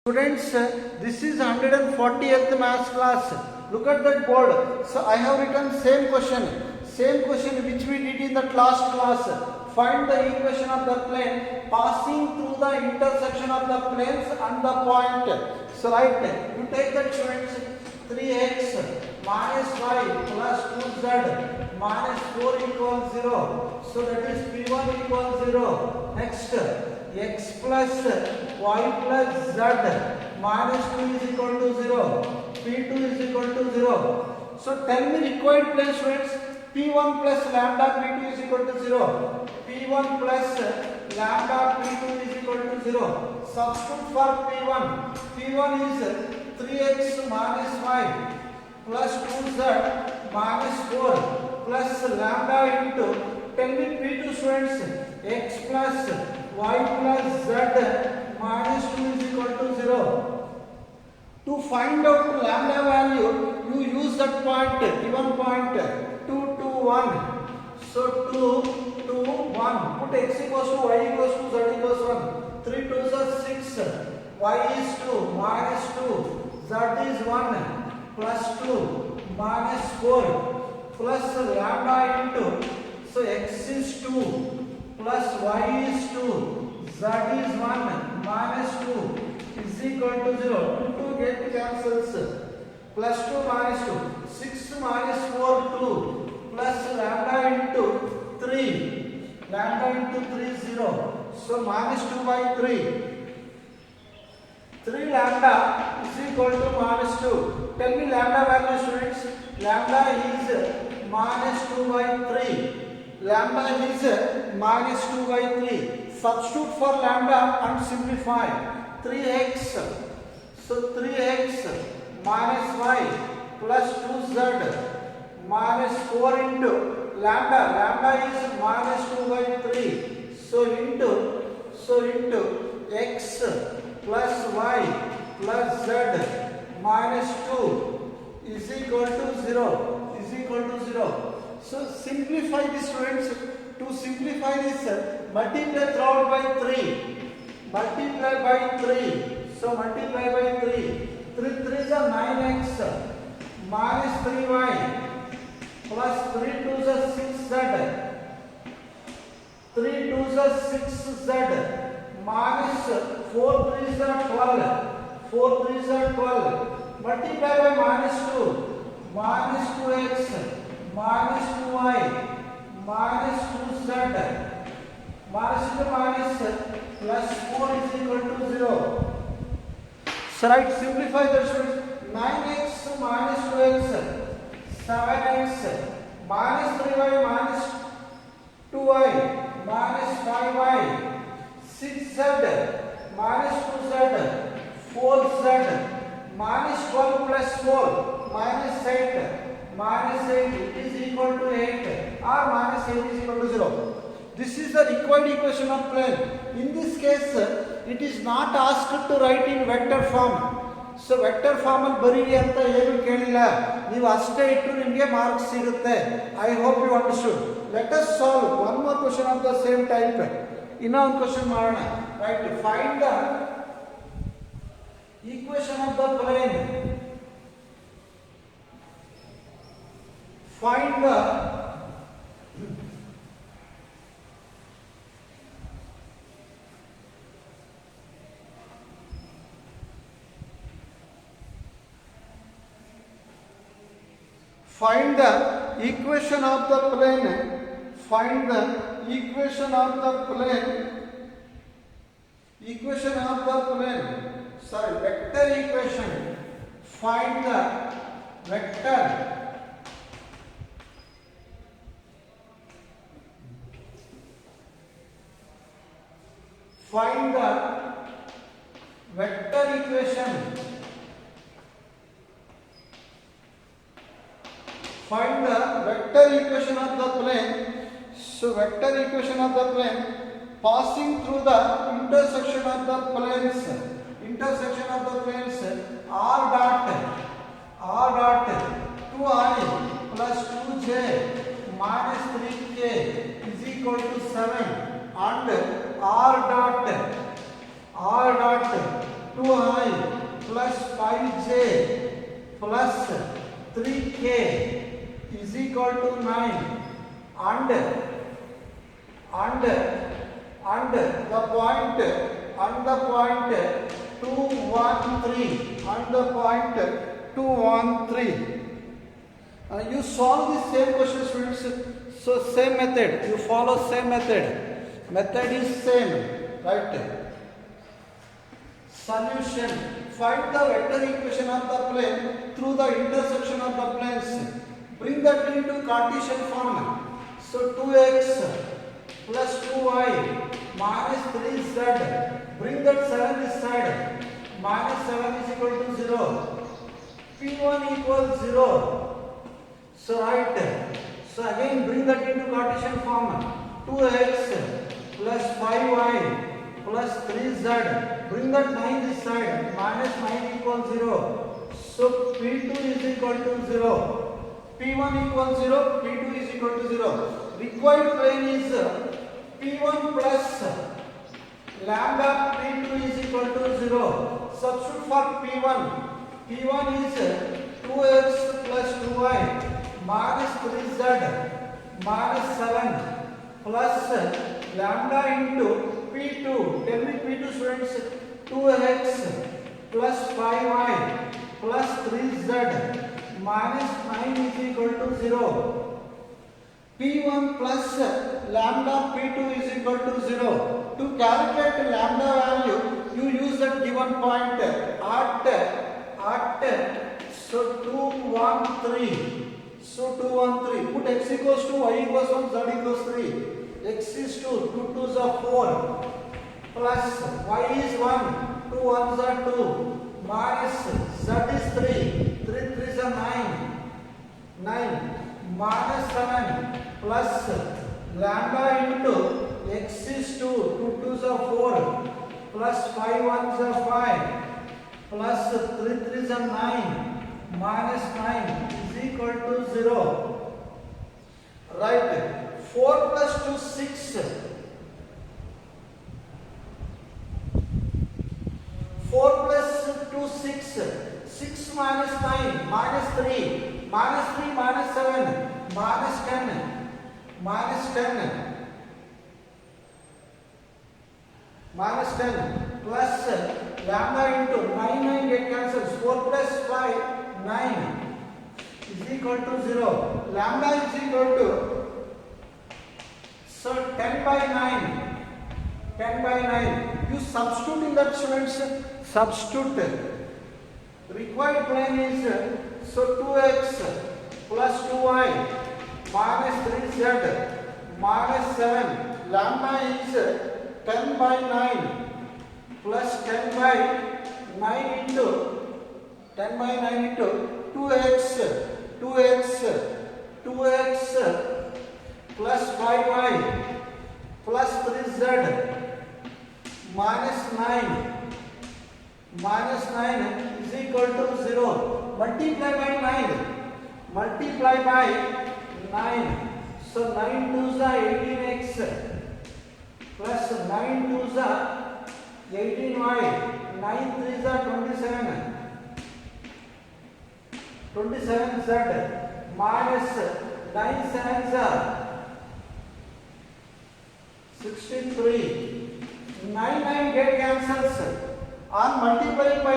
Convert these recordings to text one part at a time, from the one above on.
Students, this is 140th maths class. Look at that board. So I have written same question which we did in the last class. Find the equation of the plane passing through the intersection of the planes and the point. So right, you take that, students, 3x minus y plus 2z minus 4 equals 0. So that is p1 equals 0. Next, x plus y plus z minus 2 is equal to 0. P2 is equal to 0. So tell me required plane, students. P1 plus lambda P2 is equal to 0. P1 plus lambda P2 is equal to 0. Substitute for P1. P1 is 3x minus y plus 2z minus 4 plus lambda into, tell me P2, students, x plus y plus z minus 2 is equal to 0. To find out lambda value, you use that point, given point 2 to 1. So 2 to 1. Put x equals to y equals to z equals 1. 3 2s are 6. Y is 2 minus 2. Z is 1 plus 2 minus 4 plus lambda into, so x is 2 plus y is 2. Z is 1 minus 2 is equal to 0. 2 get cancels. Plus 2 minus 2. 6 minus 4 2 plus lambda into 3. Lambda into 3 is 0. So minus 2 by 3. 3 lambda is equal to minus 2. Tell me lambda value, students. Lambda is minus 2 by 3. Lambda is minus 2 by 3. Substitute for lambda and simplify. 3x. So 3x minus y plus 2z minus 4 into lambda. Lambda is minus 2 by 3. So into x plus y plus z minus 2 is equal to 0. Is equal to 0. So simplify this, students. To simplify this, multiply throughout by 3. Multiply by 3. So multiply by 3. 3 3s are 9x minus 3y plus 3 2s are 6z. 3 2s are 6z minus 4 3s are 12. 4 3s are 12. Multiply by minus 2. Minus 2x minus 2y minus 2z minus into minus plus 4 is equal to 0. So right, simplify the, students. 9x minus 2x 7x minus 3y minus 2y minus 5y 6z minus 2z 4z minus 12 plus 4 minus 8 minus 8 is equal to 8 or minus 8 is equal to 0. This is the required equation of plane. In this case, it is not asked to write in vector form. So vector form ಅಲ್ಲಿ ಬರೀರಿ ಅಂತ ಏನು ಕೇಳಿಲ್ಲ. ನೀವು ಅಷ್ಟೇ ಇಟ್ಟು ನಿಮಗೆ marks ಸಿಗುತ್ತೆ. I hope you understood. Let us solve one more question of the same type. ಇನ್ನೊಂದು ಕ್ವೆಶ್ಚನ್ ಮಾಡೋಣ. Right, find the equation of the plane. Find the equation of the plane. Find the equation of the plane. Equation of the plane. Sorry, vector equation. Find the vector. Find the vector equation. Find the vector equation of the plane. So vector equation of the plane passing through the intersection of the planes. Intersection of the planes r dot 2i plus 2j minus 3k is equal to 7 and r dot 2i plus 5j plus 3k is equal to 9 and the point 213 you solve the same question, students. So same method, you follow same method is same, right? Solution: find the vector equation of the plane through the intersection of the planes. Bring that into Cartesian form. So 2x plus 2y minus 3z. Bring that 7 this side. Minus 7 is equal to 0. P1 equals 0. So right. So again bring that into Cartesian form. 2x plus 5y plus 3z. Bring that 9 this side. Minus 9 equals 0. So P2 is equal to 0. P1 equals 0. P2 is equal to 0. Required plane is P1 plus lambda P2 is equal to 0. Substitute for P1. P1 is 2x plus 2y minus 3z minus 7 plus lambda into P2. Tell me P2, students. 2x plus 5y plus 3z minus 9 is equal to 0. P1 plus lambda P2 is equal to 0. To calculate lambda value, you use the given point at so 213. So 213. Put x equals to y equals 1, z equals 3. X is 2, 2 2s are 4. Plus y is 1, 2 1s are 2. Minus z is 3, 3 3s are 9. Minus 7 plus lambda into x is 2, 2 2s are 4. Plus 5 1s are 5. Plus 3 3s are 9. Minus 9 is equal to 0. Right. 4 plus 2 6. 4 plus 2 6. 6 minus 9 minus 3. Minus 3 minus 7 minus 10. Minus 10. Minus 10 plus lambda into 9 get cancels. 4 plus 5 9 is equal to 0. Lambda is equal to, so 10 by 9. 10 by 9. You substitute in that, students. Substitute. Required plane is so 2x plus 2y minus 3z minus 7. Lambda is 10 by 9 plus 10 by 9 into 10 by 9 into 2x plus 5y plus 3z minus 9 is equal to 0. Multiply by 9. So 9 2s are 18x plus 9 2s are 18y. 9 3s are 27z minus 9 7s are 63. 9 get cancels. On multiplying by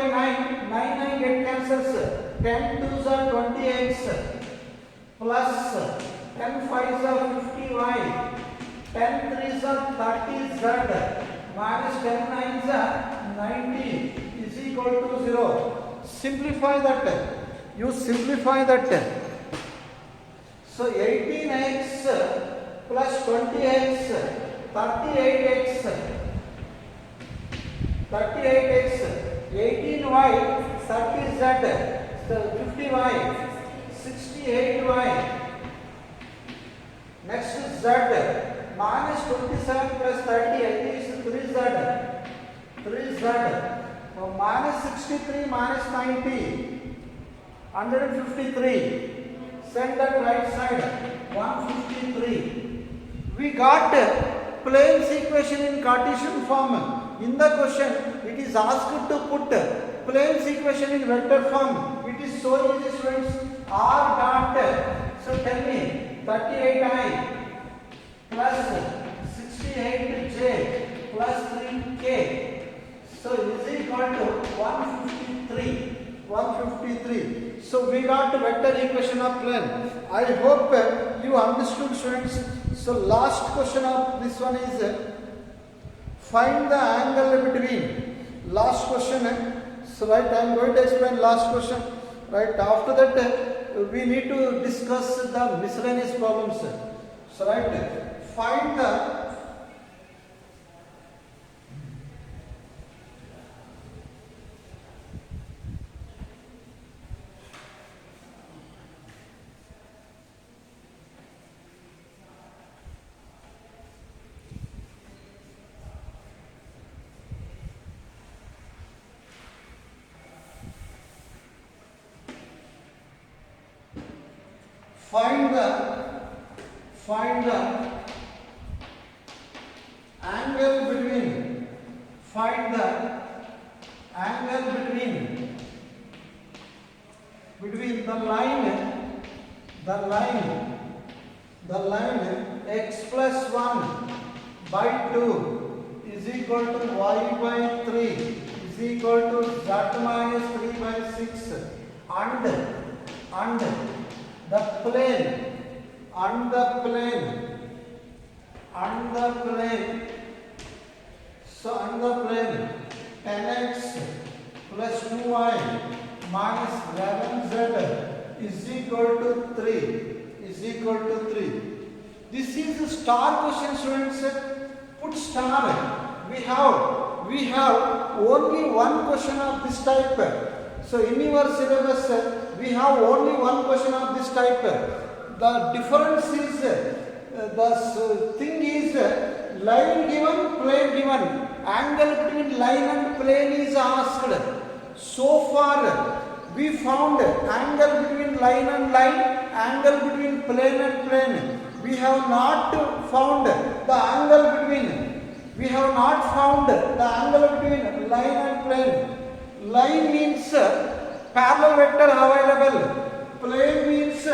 9 get cancels. 10 2s are 20x plus 10 5s are 50y. 10 3s are 30z minus 10 9s are 90 is equal to 0. Simplify that. You simplify that. So 18x plus 20x 38x 18y 30z 50y 68y. Next is z minus 27 plus 30 is 3z. Minus 63 minus 90 153. Send that right side 153. We got planes equation in Cartesian form. In the question it is asked to put plane's equation in vector form. It is so easy, students. R dot, so tell me, 38i plus 68j plus 3k, so is equal to 153. 153. So we got vector equation of plane. I hope you understood, students. So last question of this one is find the angle between. Last question. So right, I am going to explain last question. Right, after that we need to discuss the miscellaneous problems. So right, find the angle between, find the angle between the line x plus 1 by 2 is equal to y by 3 is equal to z minus 3 by 6 and the plane so on the plane 10x plus 2y minus 11z is equal to 3. This is a star question, students. Put star. We have only one question of this type. So in your syllabus we have only one question of this type. The difference is the thing is line given, plane given. Angle between line and plane is asked. So far we found angle between line and line, angle between plane and plane. We have not found the angle between line and plane. Line means parallel vector available. Plane means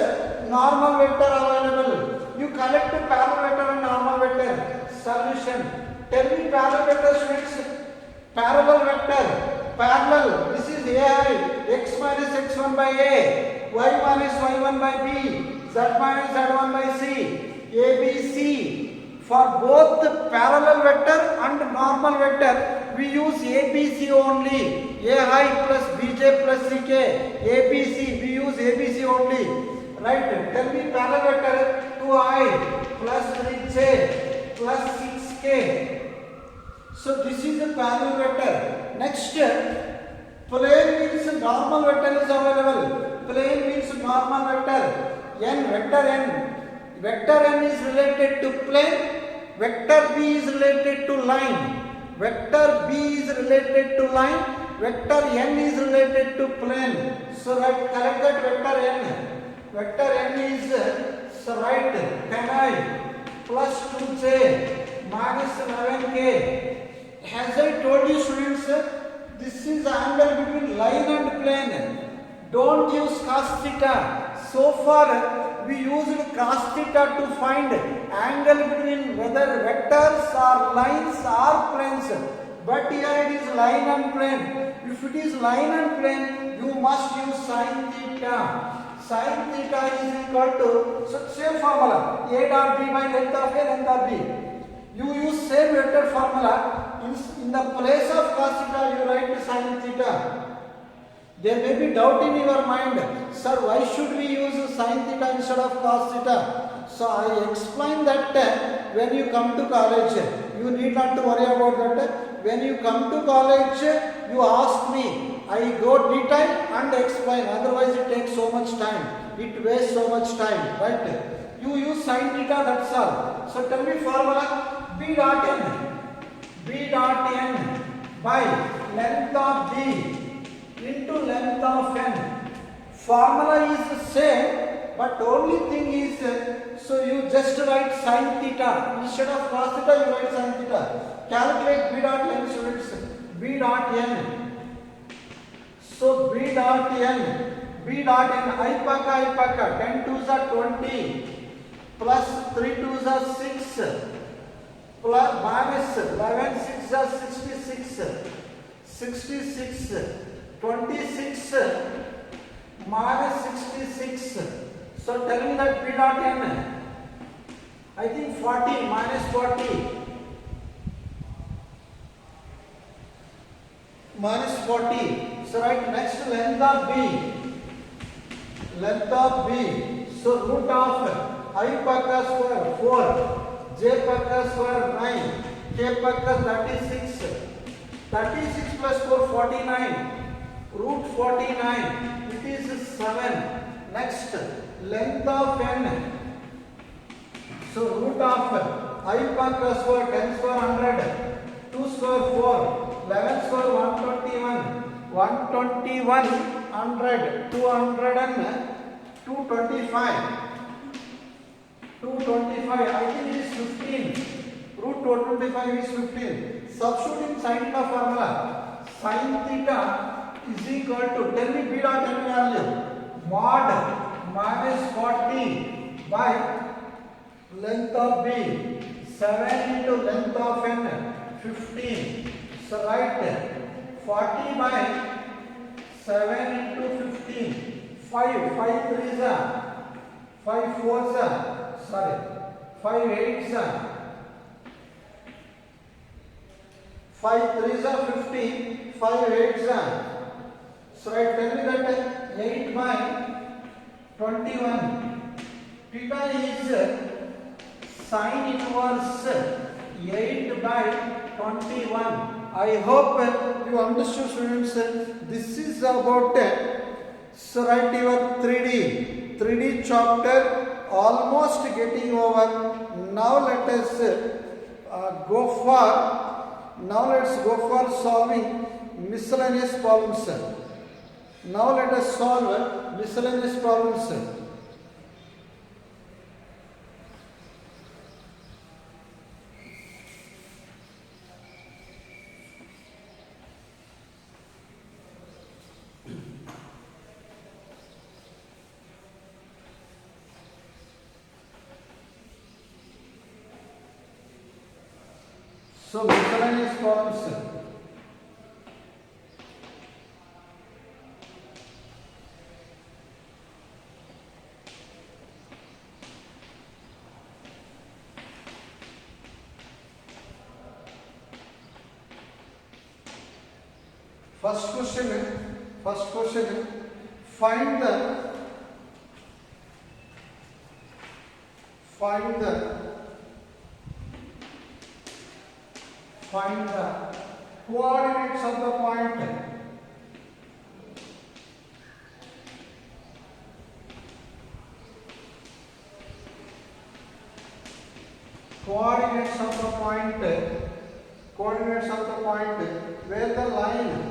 normal vector available. You collect parallel vector and normal vector. Solution. Tell me parallel vector, students. Parallel vector. Parallel. This is AI. X minus x1 by A. Y minus y1 by B. Z minus z1 by C. A, B, C. For both parallel vector and normal vector, we use ABC only. AI plus BJ plus CK. ABC. We use ABC only. Right? Tell me parallel vector 2I plus 3J plus 6K. So this is a parallel vector. Next, plane means normal vector is available. Plane means normal vector. Vector n. Vector n is related to plane. Vector b is related to line. Vector b is related to line. Vector n is related to plane. So right, correct that vector n. Vector n is so right 10i plus 2j minus 11k. As I told you, students, this is angle between line and plane. Don't use cos theta. So far we used cos theta to find angle between whether vectors or lines or planes. But here it is line and plane. If it is line and plane, you must use sin theta. Sin theta is equal to, so same formula, A dot B by length of A, length of B. You use same vector formula. In the place of cos theta, you write sin theta. There may be doubt in your mind, sir, why should we use sin theta instead of cos theta? So I explain that when you come to college, you need not to worry about that. When you come to college, you ask me, I go detail and explain. Otherwise, it takes so much time. It wastes so much time, right? You use sin theta, that's all. So tell me formula. B dot n by length of B into length of n. Formula is the same, but only thing is, so you just write sin theta. Instead of cos theta, you write sin theta. Calculate B dot n, students. B dot n. So B dot n, I paka, 10 twos are 20, plus 3 twos are 6, plus minus 11 6 are 66, 26, minus 66. So tell me that B dot n, I think 40, minus 40. Minus 40. So right, next length of B. So root of I paka square 4, j paka square 9, k paka 36. 36 plus 4 49. Root 49. It is 7. Next length of n. So root of I paka square 10 square 100, 2 square 4, 11 square 121, 121 100, 200 and 225. 225, I think it is 15. Root 225 is 15. Substituting sin theta formula. Sin theta is equal to, tell me B dot n value. Mod minus 40 by length of B. 7 into length of n, 15. So write 40 by 7 into 15. 5 3s are 5 4s are, sorry, 5 8s are, 5 3s are 15, 5 8s are. So I tell me that 8 by 21. Theta is sin inverse 8 by 21. I hope you understood, students. This is about so write your 3D chapter almost getting over. Now let's go for solving miscellaneous problems. Now let us solve miscellaneous problems. So miscellaneous problems. First question, find the coordinates of the point. Coordinates of the point where the line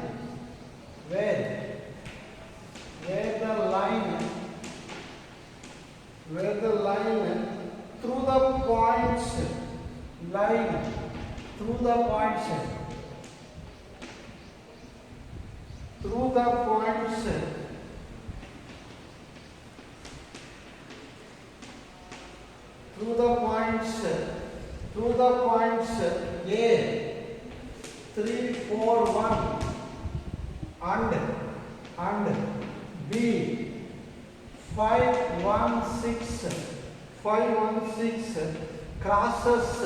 through the points A 3 4 1 and B 5 1 6 crosses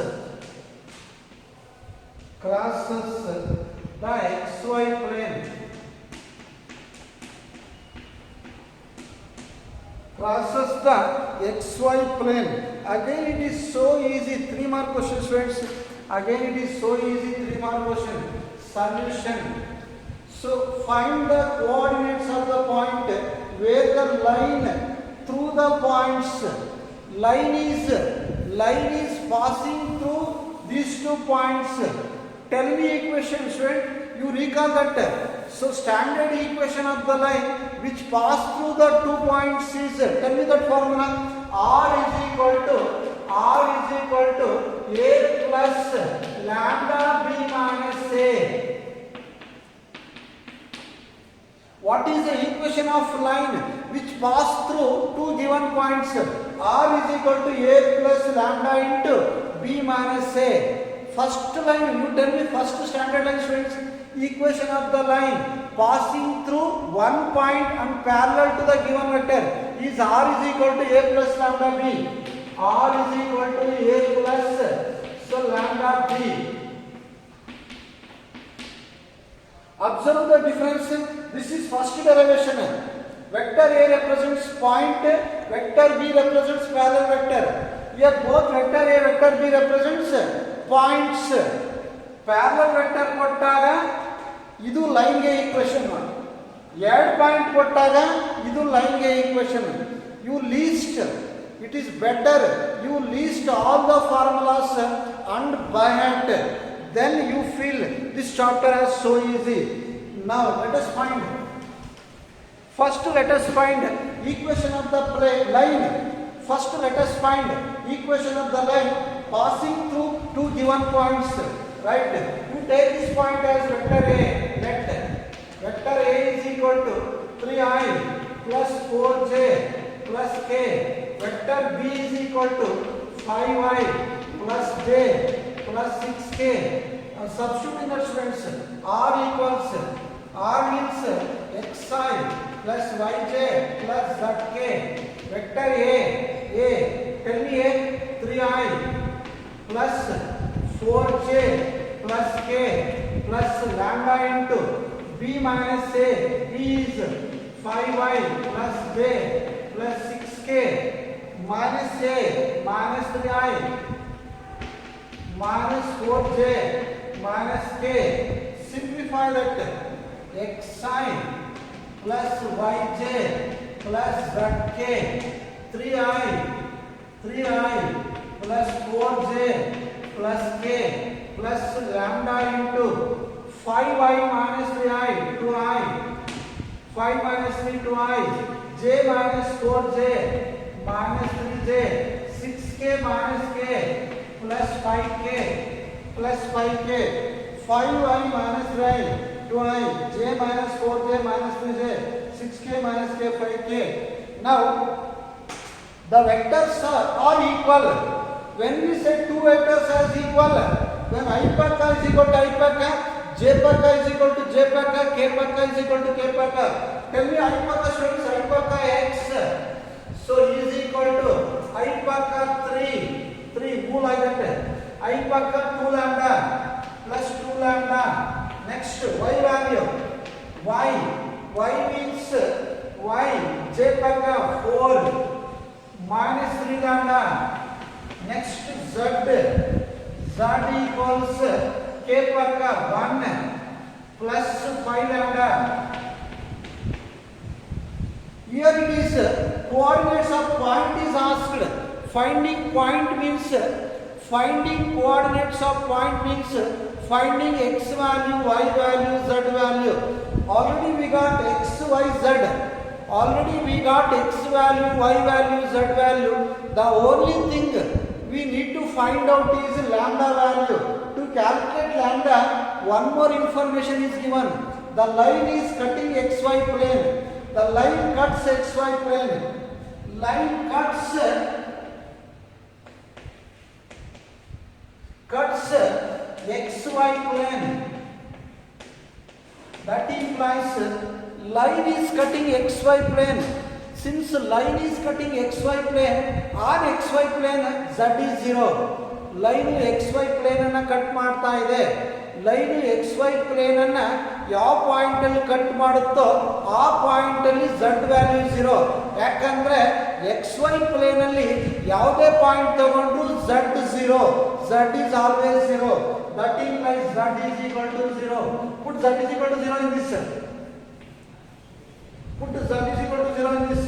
the XY plane. Crosses the XY plane. Again it is so easy. 3 mark questions, friends. Again it is so easy. 3 mark question. Solution. So find the coordinates of the point where the line through the points. Line is passing through these 2 points. Tell me equation, student. You recall that. So standard equation of the line which pass through the 2 points is, tell me that formula. R is equal to A plus lambda B minus A. What is the equation of line which pass through two given points? R is equal to A plus lambda into B minus A. First line, you tell me first standard line students, equation of the line passing through one point and parallel to the given vector is R is equal to A plus lambda B. R is equal to A plus so lambda B. Observe the difference. This is first derivation. Vector A represents point, vector B represents parallel vector. Here both vector A, vector B represents points. Parallel vector kottaga idu line ge equation. Add point kottaga idu line ge equation. You list, it is better you list all the formulas and by hand. Then you feel this chapter as so easy. Now let us find. First let us find equation of the line. First let us find equation of the line passing through two given points. Right? You take this point as vector A. Let vector A is equal to 3i plus 4j plus k. Vector B is equal to 5i plus j plus 6k. Substitute in the students. R means xi plus yj plus zk. Vector A. Tell me A. 3i plus 4j plus k plus lambda into B minus A. B is 5i plus j plus 6k minus A minus 3i minus 4j minus k. Simplify that. Xi plus yj plus zk. 3i plus 4j plus k plus lambda into 5i minus 3i 2i 5 minus 3 2i j minus 4j minus 3j 6k minus k plus 5k plus 5k 5i minus 3i 2i j minus 4j minus 3j 6k minus k 5k. Now the vectors are equal. When we say two vectors as equal, when I pakka is equal to I pakka, j pakka is equal to j pakka, k pakka is equal to k pakka. Tell me I pakka students, I pakka x. So is equal to I pakka 3 who like that? I pakka 2 lambda plus 2 lambda. Next y value. Y means y. J pakka 4 minus 3 lambda. Next z. Z equals k pakka 1 plus 5 lambda. Here it is coordinates of point is asked. Finding point means finding coordinates of point means finding x value, y value, z value. Already we got x, y, z. Already we got x value, y value, z value. The only thing we need to find out is lambda value. To calculate lambda, one more information is given. The line is cutting xy plane. The line cuts xy plane. Line cuts xy plane. That implies line is cutting xy plane. Since line is cutting xy plane, on xy plane z is 0. Line xy plane ಅನ್ನು cut ಮಾಡ್ತಾ ಇದೆ. Line xy plane ಅನ್ನ ಯಾವ point ಅಲ್ಲಿ cut ಮಾಡುತ್ತೋ ಆ point ಅಲ್ಲಿ z value 0. ಯಾಕಂದ್ರೆ xy plane ಅಲ್ಲಿ ಯಾವುದೇ ಪಾಯಿಂಟ್ ತಗೊಂಡ್ರು z 0. Z is always 0. That implies z is equal to 0. Put z is equal to 0 in this. Put z is equal to 0 in this.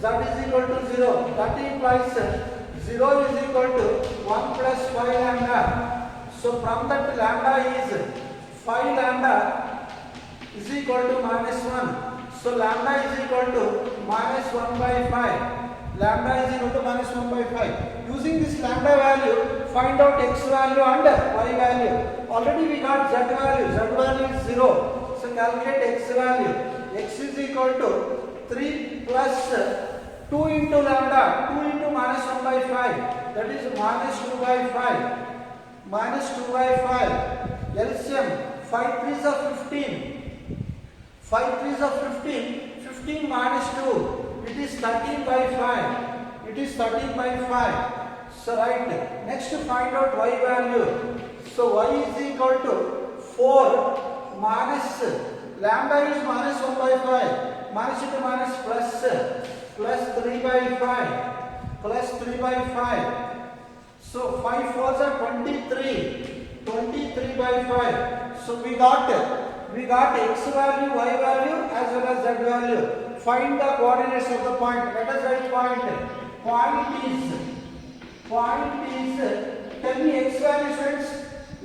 Z is equal to 0. That implies 0 is equal to 1 plus 5 lambda. So from that lambda is 5 lambda is equal to minus 1. So lambda is equal to minus 1 by 5. Lambda is equal to minus 1 by 5. Using this lambda value, find out x value and y value. Already we got z value. Z value is 0. So calculate x value. x is equal to 3 plus 2 into lambda, 2 into minus 1 by 5, that is minus 2 by 5, minus 2 by 5, LCM, 5 3s are 15, 5 3s are 15, 15 minus 2, it is 13 by 5, it is 13 by 5. So right, next to find out y value. So y is equal to 4 minus lambda is minus 1 by 5, minus into minus plus 3 by 5, plus 3 by 5. So 5 4s are 23, 23 by 5. So we got x value, y value as well as z value. Find the coordinates of the point. Let us write point. Point is, tell me x value friends.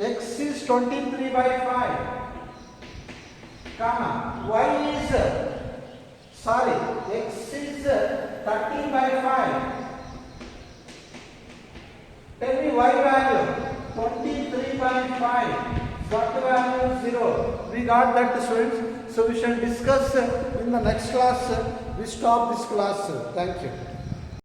X is 23 by 5. Comma. Y is, x is 13 by 5. Tell me y value. 23 by 5. Z value 0. We got that students. So we shall discuss in the next class. We stop this class. Thank you.